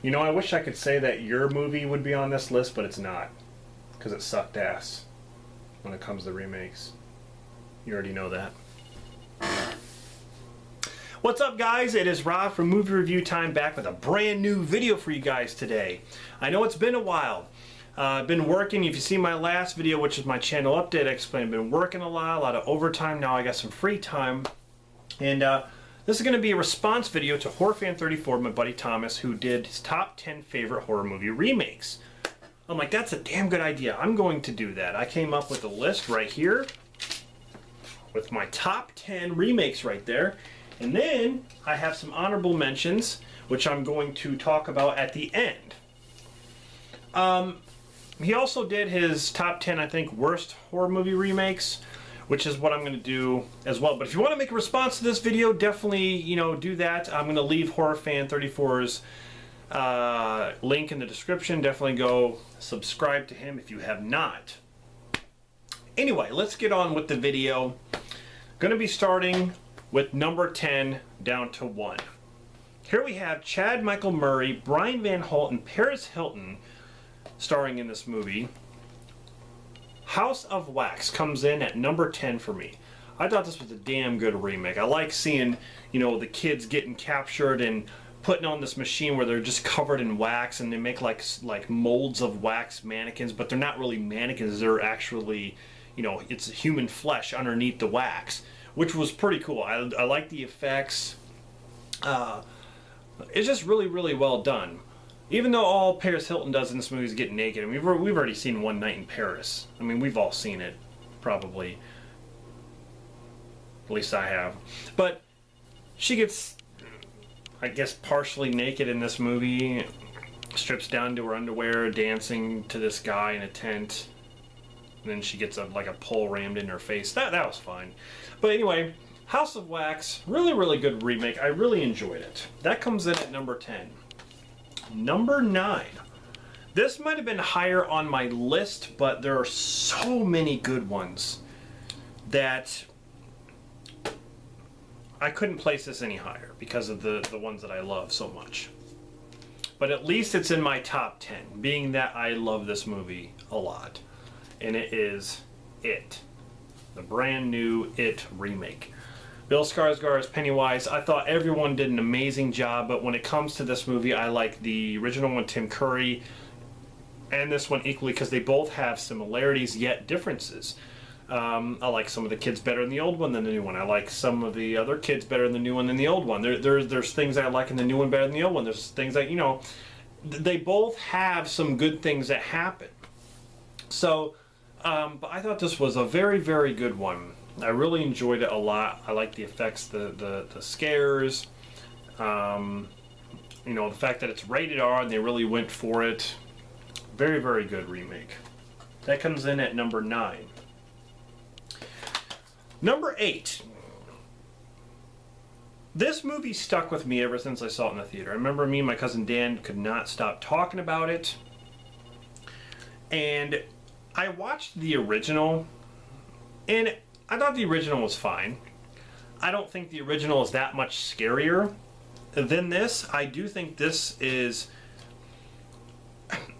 You know, I wish I could say that your movie would be on this list, but it's not. Because it sucked ass when it comes to remakes. You already know that. What's up, guys? It is Rob from Movie Review Time, back with a brand new video for you guys today. I know it's been a while. I've been working. If you see my last video, which is my channel update, I explained I've been working a lot of overtime. Now I got some free time. And this is going to be a response video to Horrorfan34, my buddy Thomas, who did his top 10 favorite horror movie remakes. I'm like, that's a damn good idea. I'm going to do that. I came up with a list right here with my top 10 remakes right there. And then I have some honorable mentions, which I'm going to talk about at the end. He also did his top 10, I think, worst horror movie remakes, which is what I'm going to do as well. But if you want to make a response to this video, definitely, do that. I'm going to leave Horrorfan34's link in the description. Definitely go subscribe to him if you have not. Anyway, let's get on with the video. Going to be starting with number 10 down to 1. Here we have Chad Michael Murray, Brian Van Holt, and Paris Hilton starring in this movie. House of Wax comes in at number 10 for me. I thought this was a damn good remake. I like seeing, the kids getting captured and putting on this machine where they're just covered in wax, and they make like molds of wax mannequins, but they're not really mannequins. They're actually, it's human flesh underneath the wax, which was pretty cool. I like the effects. It's just really well done. Even though all Paris Hilton does in this movie is get naked, and we've already seen One Night in Paris. I mean, we've all seen it, probably. At least I have. But she gets, I guess, partially naked in this movie. Strips down to her underwear, dancing to this guy in a tent. And then she gets like a pole rammed in her face. That was fine. But anyway, House of Wax, really good remake. I really enjoyed it. That comes in at number 10. Number 9. This might have been higher on my list, but there are so many good ones that I couldn't place this any higher because of the ones that I love so much. But at least it's in my top 10, being that I love this movie a lot. And it is It. The brand new It remake. Bill Skarsgård as Pennywise. I thought everyone did an amazing job, but when it comes to this movie, I like the original one, Tim Curry, and this one equally because they both have similarities yet differences. I like some of the kids better in the old one than the new one. I like some of the other kids better in the new one than the old one. There's things I like in the new one better than the old one. There's things that, they both have some good things that happen. So, but I thought this was a very good one. I really enjoyed it a lot. I like the effects, the scares, the fact that it's rated R and they really went for it. Very good remake. That comes in at number 9. Number 8. This movie stuck with me ever since I saw it in the theater. I remember me and my cousin Dan could not stop talking about it. And I watched the original, and I thought the original was fine. I don't think the original is that much scarier than this. I do think this is,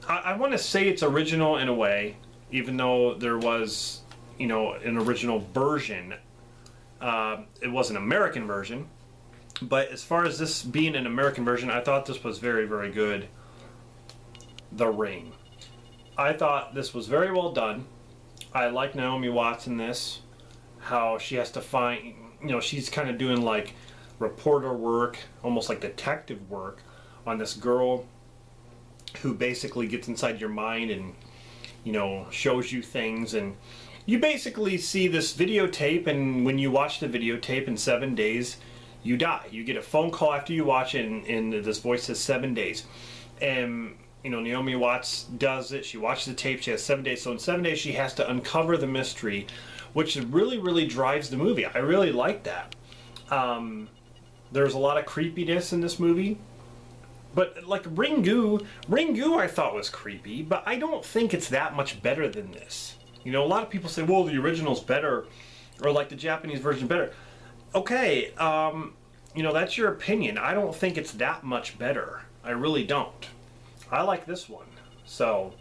I want to say it's original in a way, even though there was, an original version. It was an American version. But as far as this being an American version, I thought this was very good. The Ring. I thought this was very well done. I like Naomi Watts in this. How she has to find, she's kind of doing like reporter work, almost like detective work on this girl who basically gets inside your mind and, shows you things. And you basically see this videotape, and when you watch the videotape in 7 days, you die. You get a phone call after you watch it, and this voice says 7 days. And Naomi Watts does it. She watches the tape. She has 7 days. So in 7 days, she has to uncover the mystery, which really drives the movie. I really like that. There's a lot of creepiness in this movie. But like Ringu I thought was creepy, but I don't think it's that much better than this. A lot of people say, well, the original's better, or like the Japanese version better. Okay, that's your opinion. I don't think it's that much better. I really don't. I like this one. So,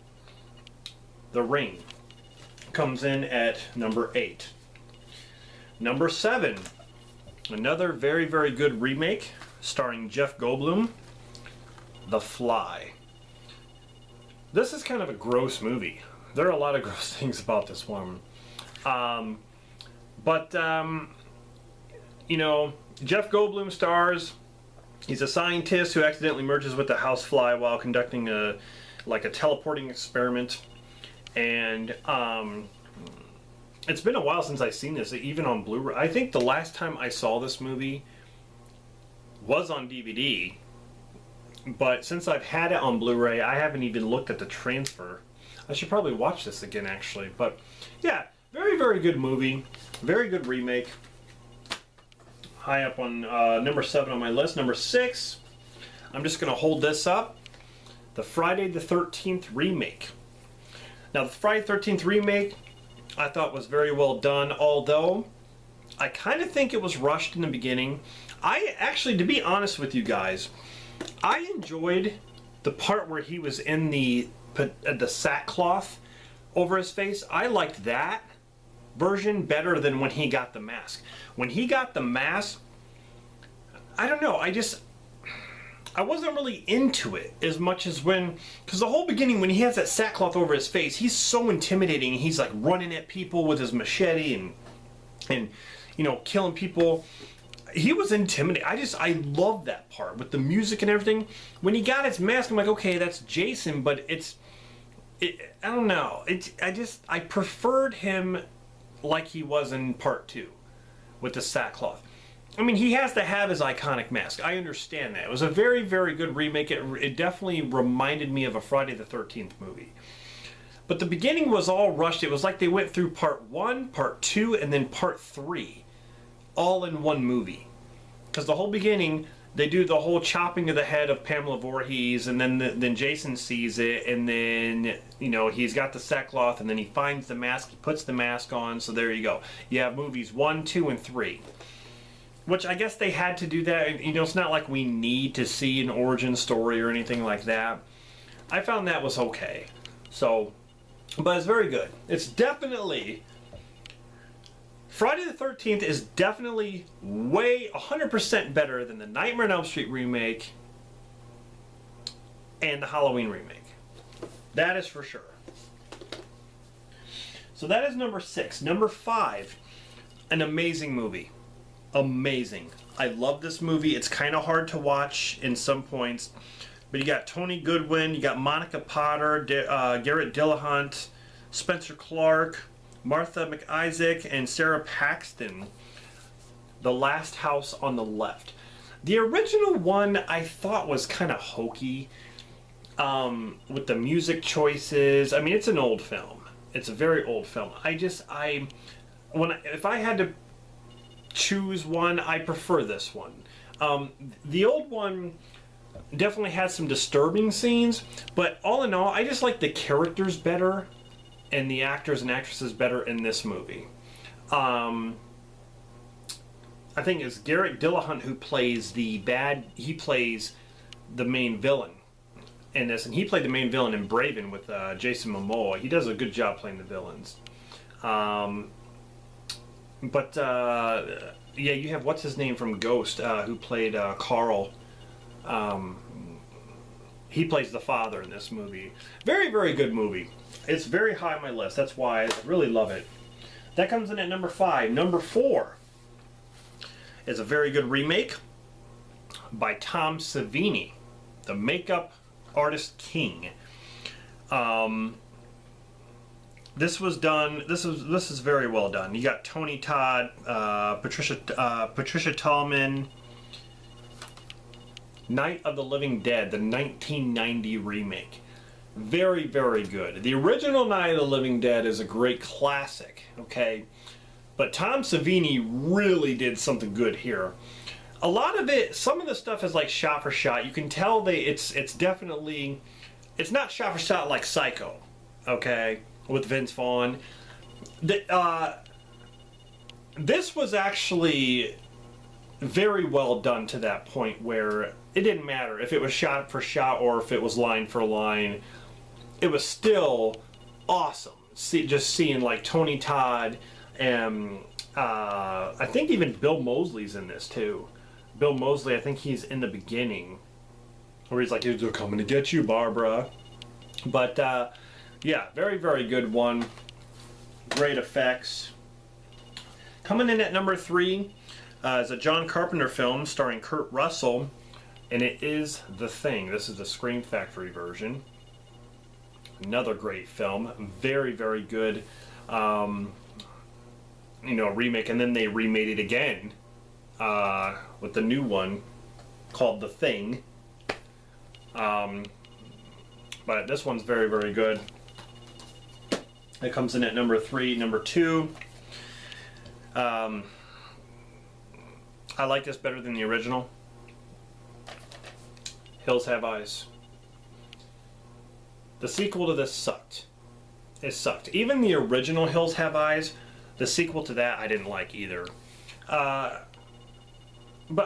The Ring comes in at number 8. Number 7, another very, very good remake starring Jeff Goldblum, The Fly. This is kind of a gross movie. There are a lot of gross things about this one. You know, Jeff Goldblum stars. He's a scientist who accidentally merges with the housefly while conducting a teleporting experiment. And it's been a while since I've seen this, even on Blu-ray. I think the last time I saw this movie was on DVD. But since I've had it on Blu-ray, I haven't even looked at the transfer. I should probably watch this again, actually. But yeah, very, very good movie. Very good remake. High up on number 7 on my list. Number 6, I'm just going to hold this up. The Friday the 13th remake. Now, the Friday the 13th remake, I thought was very well done, although I kind of think it was rushed in the beginning. I actually, to be honest with you guys, I enjoyed the part where he was in the sackcloth over his face. I liked that version better than when he got the mask. When he got the mask, I don't know, I wasn't really into it as much as because the whole beginning when he has that sackcloth over his face, he's so intimidating. He's like running at people with his machete and you know, killing people. He was intimidating. I love that part with the music and everything. When he got his mask, I'm like, okay, that's Jason, but I don't know. I preferred him like he was in part 2 with the sackcloth. I mean, he has to have his iconic mask. I understand that. It was a very, very good remake. It definitely reminded me of a Friday the 13th movie. But the beginning was all rushed. It was like they went through part 1, part 2, and then part 3, all in one movie. Because the whole beginning, they do the whole chopping of the head of Pamela Voorhees, and then Jason sees it, and then, you know, he's got the sackcloth, and then he finds the mask, he puts the mask on, so there you go. You have movies 1, 2, and 3. Which I guess they had to do that. You know, it's not like we need to see an origin story or anything like that. I found that was okay. So, but it's very good. It's definitely... Friday the 13th is definitely 100% better than the Nightmare on Elm Street remake and the Halloween remake. That is for sure. So that is number 6. Number 5, an amazing movie. Amazing. I love this movie. It's kind of hard to watch in some points, but you got Tony Goodwin, you got Monica Potter, Garrett Dillahunt, Spencer Clark, Martha McIsaac, and Sarah Paxton. The Last House on the Left. The original one I thought was kind of hokey with the music choices. I mean, it's an old film. It's a very old film. If I had to choose one, I prefer this one. The old one definitely has some disturbing scenes, but all in all, I just like the characters better and the actors and actresses better in this movie. I think it's Garrett Dillahunt who plays he plays the main villain in this, and he played the main villain in Braven with Jason Momoa. He does a good job playing the villains. Yeah, you have what's his name from Ghost, who played Carl. He plays the father in this movie. Very, very good movie. It's very high on my list. That's why I really love it. That comes in at number 5. Number 4 is a very good remake by Tom Savini, the makeup artist king. This was done. This is very well done. You got Tony Todd, Patricia Tallman. Night of the Living Dead, the 1990 remake. Very, very good. The original Night of the Living Dead is a great classic. Okay, but Tom Savini really did something good here. A lot of it, some of the stuff is like shot for shot. You can tell it's definitely, it's not shot for shot like Psycho. Okay. With Vince Vaughn. This was actually very well done to that point where it didn't matter if it was shot for shot or if it was line for line. It was still awesome. Just seeing like Tony Todd and I think even Bill Moseley's in this too. Bill Moseley, I think he's in the beginning where he's like, "They're coming to get you, Barbara." But yeah, very, very good one. Great effects. Coming in at number 3 is a John Carpenter film starring Kurt Russell, and it is The Thing. This is the Scream Factory version. Another great film. Very, very good. Remake, and then they remade it again with the new one called The Thing. But this one's very, very good. It comes in at number 3. Number 2, I like this better than the original. Hills Have Eyes. The sequel to this sucked. It sucked. Even the original Hills Have Eyes, the sequel to that I didn't like either. But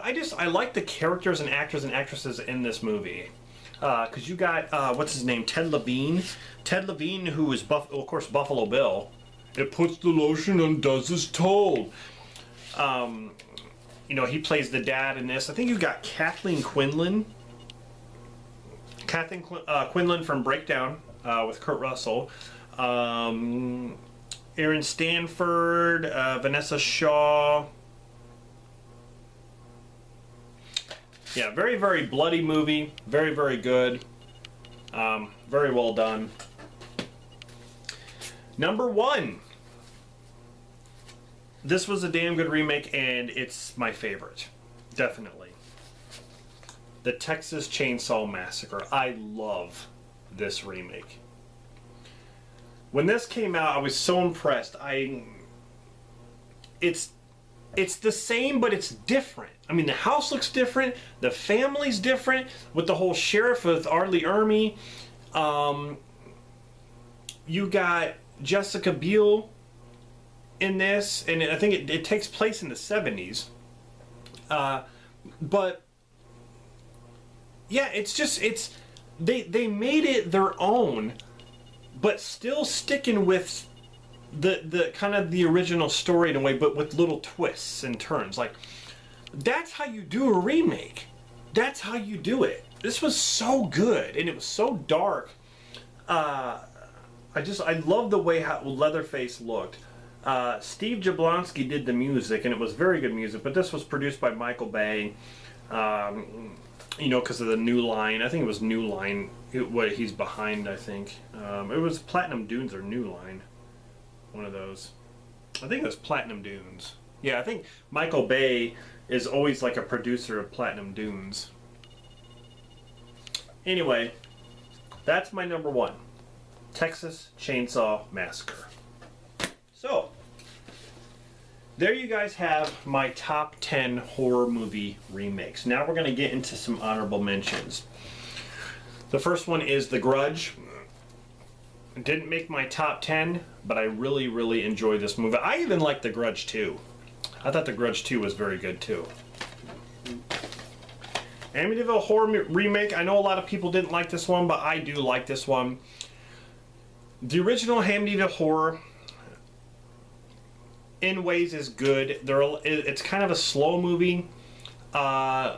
I like the characters and actors and actresses in this movie. Because you got, what's his name, Ted Levine. Ted Levine, who is, of course, Buffalo Bill. It puts the lotion and does as told. He plays the dad in this. I think you got Kathleen Quinlan. Quinlan from Breakdown with Kurt Russell. Aaron Stanford, Vanessa Shaw. Yeah, very, very bloody movie. Very, very good. Very well done. Number 1. This was a damn good remake, and it's my favorite. Definitely. The Texas Chainsaw Massacre. I love this remake. When this came out, I was so impressed. It's the same, but it's different. I mean, the house looks different. The family's different. With the whole sheriff with Arlie Ermey. You got Jessica Biel in this, and I think it takes place in the 70s. But yeah, they made it their own, but still sticking with the kind of the original story in a way, but with little twists and turns. Like, that's how you do a remake. That's how you do it. This was so good, and it was so dark. I love the way how Leatherface looked. Steve Jablonsky did the music, and it was very good music, but this was produced by Michael Bay, because of the New Line. I think it was New Line, what he's behind, I think. It was Platinum Dunes or New Line. One of those. I think it was Platinum Dunes. Yeah, I think Michael Bay is always like a producer of Platinum Dunes. Anyway, that's my number 1. Texas Chainsaw Massacre. So, there you guys have my top 10 horror movie remakes. Now we're going to get into some honorable mentions. The first one is The Grudge. It didn't make my top 10, but I really, really enjoyed this movie. I even liked The Grudge 2. I thought The Grudge 2 was very good too. Amityville Horror Remake. I know a lot of people didn't like this one, but I do like this one. The original Amityville Horror, in ways, is good. It's kind of a slow movie. Margot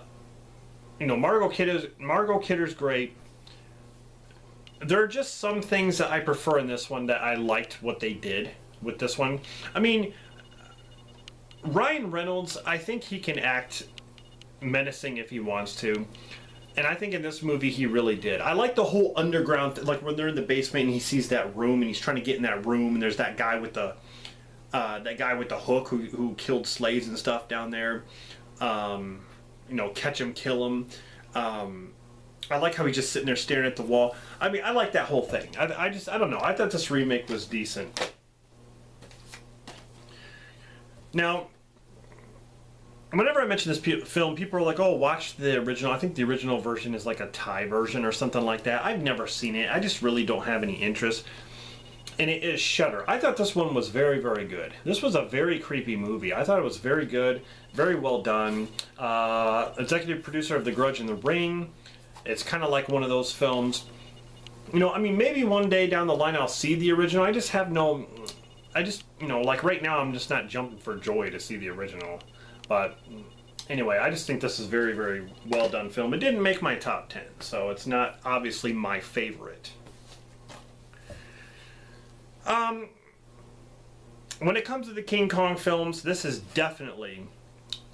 Kidder's great. There are just some things that I prefer in this one that I liked what they did with this one. I mean, Ryan Reynolds, I think he can act menacing if he wants to. And I think in this movie he really did. I like the whole underground, like when they're in the basement and he sees that room and he's trying to get in that room and there's that guy with the hook who killed slaves and stuff down there. Catch him, kill him. I like how he's just sitting there staring at the wall. I mean, I like that whole thing. I don't know. I thought this remake was decent. Now, whenever I mention this film, people are like, "Oh, watch the original." I think the original version is like a Thai version or something like that. I've never seen it. I just really don't have any interest. and it is Shudder. I thought this one was very, very good. This was a very creepy movie. I thought it was very good, very well done. Executive producer of The Grudge and The Ring. It's kind of like one of those films. You know, I mean, maybe one day down the line I'll see the original. I just have no... you know, like right now I'm just not jumping for joy to see the original. But anyway, I just think this is very, very well done film. It didn't make my top 10, so it's not obviously my favorite. When it comes to the King Kong films, this is definitely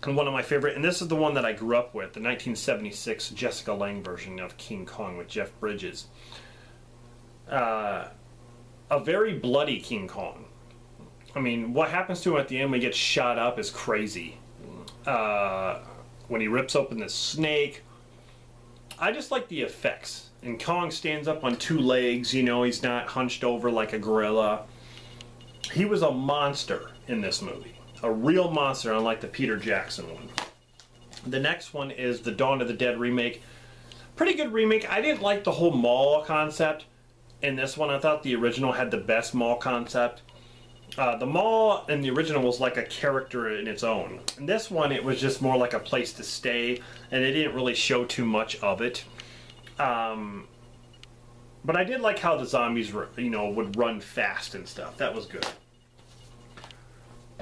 one of my favorite, and this is the one that I grew up with, the 1976 Jessica Lange version of King Kong with Jeff Bridges. A very bloody King Kong. I mean, what happens to him at the end when he gets shot up is crazy. When he rips open the snake, I just like the effects. And Kong stands up on two legs, you know, he's not hunched over like a gorilla. He was a monster in this movie. A real monster, unlike the Peter Jackson one. The next one is the Dawn of the Dead remake. Pretty good remake. I didn't like the whole mall concept in this one. I thought the original had the best mall concept. The mall in the original was like a character in its own. In this one, it was just more like a place to stay, and it didn't really show too much of it. But I did like how the zombies, you know, would run fast and stuff. That was good.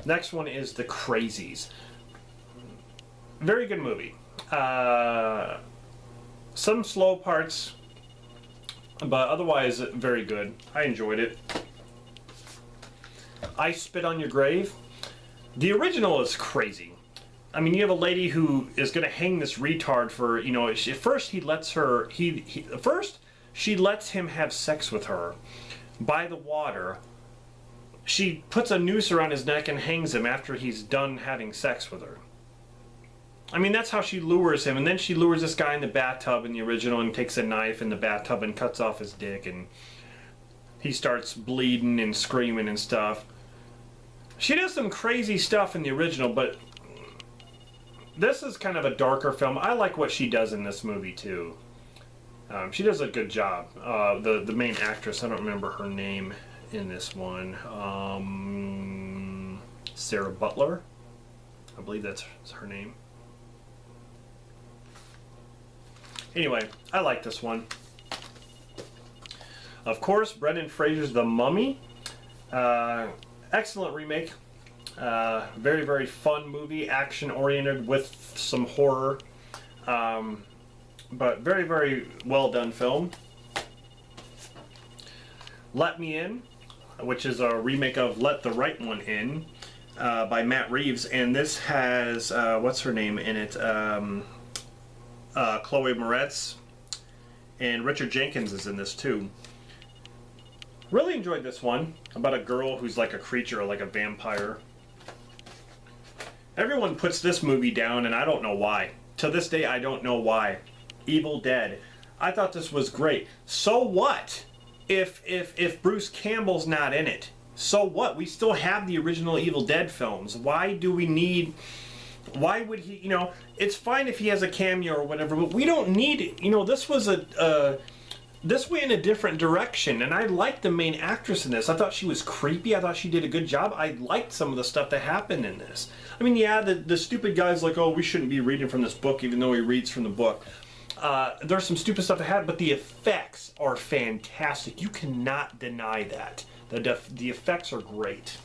Next one is The Crazies. Very good movie. Some slow parts, but otherwise very good. I enjoyed it. I Spit on Your Grave. The original is crazy. I mean, you have a lady who is going to hang this retard for, you know, first he lets her, first she lets him have sex with her by the water. She puts a noose around his neck and hangs him after he's done having sex with her. I mean, that's how she lures him. And then she lures this guy in the bathtub in the original and takes a knife in the bathtub and cuts off his dick. And he starts bleeding and screaming and stuff. She does some crazy stuff in the original, but this is kind of a darker film. I like what she does in this movie, too. She does a good job. The main actress, I don't remember her name in this one. Sarah Butler, I believe that's her name. Anyway, I like this one. Of course, Brendan Fraser's The Mummy. Excellent remake. Very, very fun movie, action-oriented with some horror. But very, very well done film. Let Me In, which is a remake of Let the Right One In by Matt Reeves. And this has, what's her name in it? Chloe Moretz. And Richard Jenkins is in this too. Really enjoyed this one. About a girl who's like a creature, like a vampire. Everyone puts this movie down and I don't know why. To this day, I don't know why. Evil Dead. I thought this was great. So what? If Bruce Campbell's not in it, so what? We still have the original Evil Dead films. Why do we need... Why would he... You know, it's fine if he has a cameo or whatever, but we don't need it. You know, this was this went in a different direction, and I liked the main actress in this. I thought she was creepy. I thought she did a good job. I liked some of the stuff that happened in this. I mean, yeah, the stupid guy's like, oh, we shouldn't be reading from this book, even though he reads from the book. There's some stupid stuff that happened, but the effects are fantastic. You cannot deny that. The effects are great.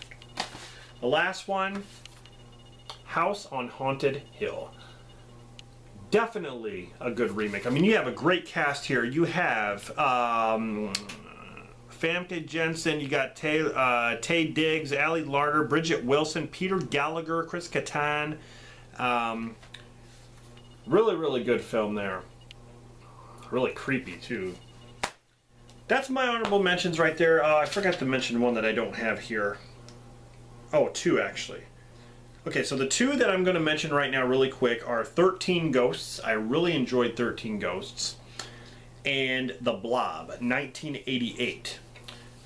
The last one, House on Haunted Hill. Definitely a good remake. I mean, you have a great cast here. You have Famke Jensen, you got Taye Diggs, Ali Larter, Bridget Wilson, Peter Gallagher, Chris Kattan. Really, really good film there. Really creepy, too. That's my honorable mentions right there. I forgot to mention one that I don't have here. Oh, two, actually. Okay, so the two that I'm going to mention right now really quick are 13 Ghosts. I really enjoyed 13 Ghosts. And The Blob, 1988.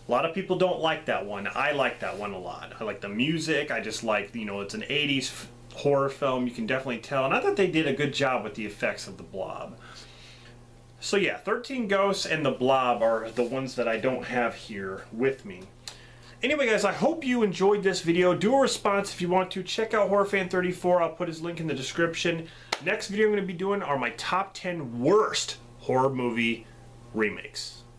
A lot of people don't like that one. I like that one a lot. I like the music. I just like, you know, it's an 80s horror film. You can definitely tell. And I thought they did a good job with the effects of The Blob. So yeah, 13 Ghosts and The Blob are the ones that I don't have here with me. Anyway, guys, I hope you enjoyed this video. Do a response if you want to. Check out Horrorfan34. I'll put his link in the description. Next video I'm going to be doing are my top 10 worst horror movie remakes.